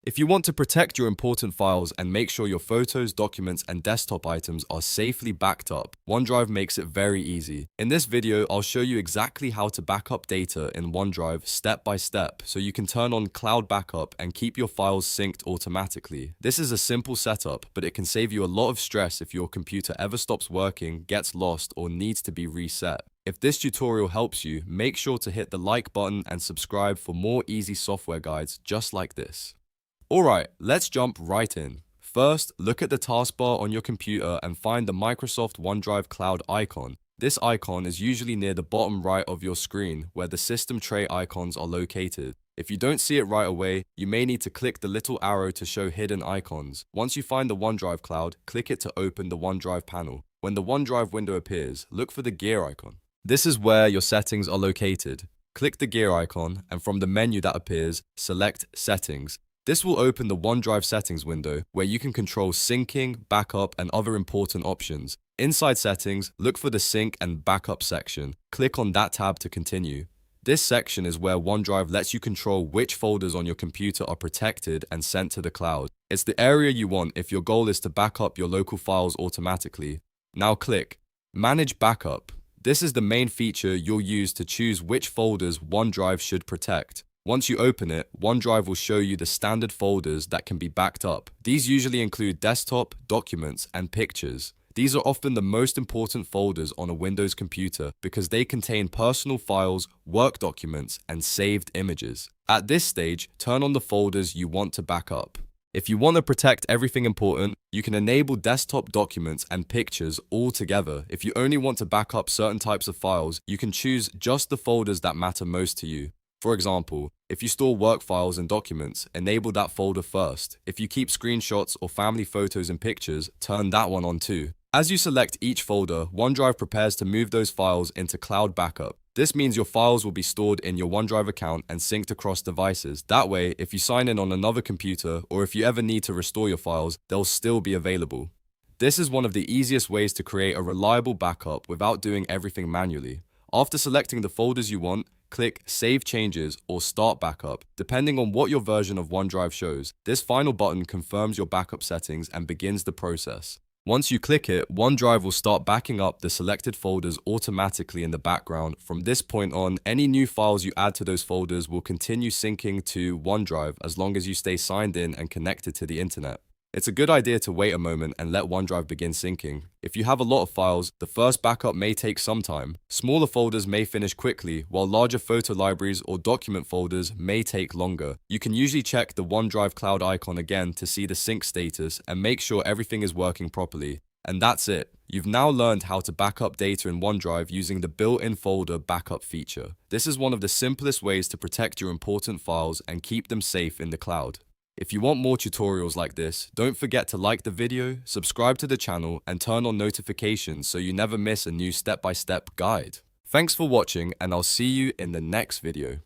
If you want to protect your important files and make sure your photos, documents, and desktop items are safely backed up, OneDrive makes it very easy. In this video, I'll show you exactly how to back up data in OneDrive step by step so you can turn on cloud backup and keep your files synced automatically. This is a simple setup, but it can save you a lot of stress if your computer ever stops working, gets lost, or needs to be reset. If this tutorial helps you, make sure to hit the like button and subscribe for more easy software guides just like this. Alright, let's jump right in. First, look at the taskbar on your computer and find the Microsoft OneDrive Cloud icon. This icon is usually near the bottom right of your screen, where the system tray icons are located. If you don't see it right away, you may need to click the little arrow to show hidden icons. Once you find the OneDrive Cloud, click it to open the OneDrive panel. When the OneDrive window appears, look for the gear icon. This is where your settings are located. Click the gear icon, and from the menu that appears, select Settings. This will open the OneDrive settings window where you can control syncing, backup, and other important options. Inside settings, look for the sync and backup section. Click on that tab to continue. This section is where OneDrive lets you control which folders on your computer are protected and sent to the cloud. It's the area you want if your goal is to back up your local files automatically. Now click Manage Backup. This is the main feature you'll use to choose which folders OneDrive should protect. Once you open it, OneDrive will show you the standard folders that can be backed up. These usually include desktop, documents, and pictures. These are often the most important folders on a Windows computer because they contain personal files, work documents, and saved images. At this stage, turn on the folders you want to back up. If you want to protect everything important, you can enable desktop documents and pictures all together. If you only want to back up certain types of files, you can choose just the folders that matter most to you. For example, if you store work files and documents, enable that folder first. If you keep screenshots or family photos and pictures, turn that one on too. As you select each folder, OneDrive prepares to move those files into cloud backup. This means your files will be stored in your OneDrive account and synced across devices. That way, if you sign in on another computer or if you ever need to restore your files, they'll still be available. This is one of the easiest ways to create a reliable backup without doing everything manually. After selecting the folders you want, click Save Changes or Start Backup, depending on what your version of OneDrive shows. This final button confirms your backup settings and begins the process. Once you click it, OneDrive will start backing up the selected folders automatically in the background. From this point on, any new files you add to those folders will continue syncing to OneDrive as long as you stay signed in and connected to the internet. It's a good idea to wait a moment and let OneDrive begin syncing. If you have a lot of files, the first backup may take some time. Smaller folders may finish quickly, while larger photo libraries or document folders may take longer. You can usually check the OneDrive Cloud icon again to see the sync status and make sure everything is working properly. And that's it. You've now learned how to back up data in OneDrive using the built-in folder backup feature. This is one of the simplest ways to protect your important files and keep them safe in the cloud. If you want more tutorials like this, don't forget to like the video, subscribe to the channel, and turn on notifications so you never miss a new step-by-step guide. Thanks for watching, and I'll see you in the next video.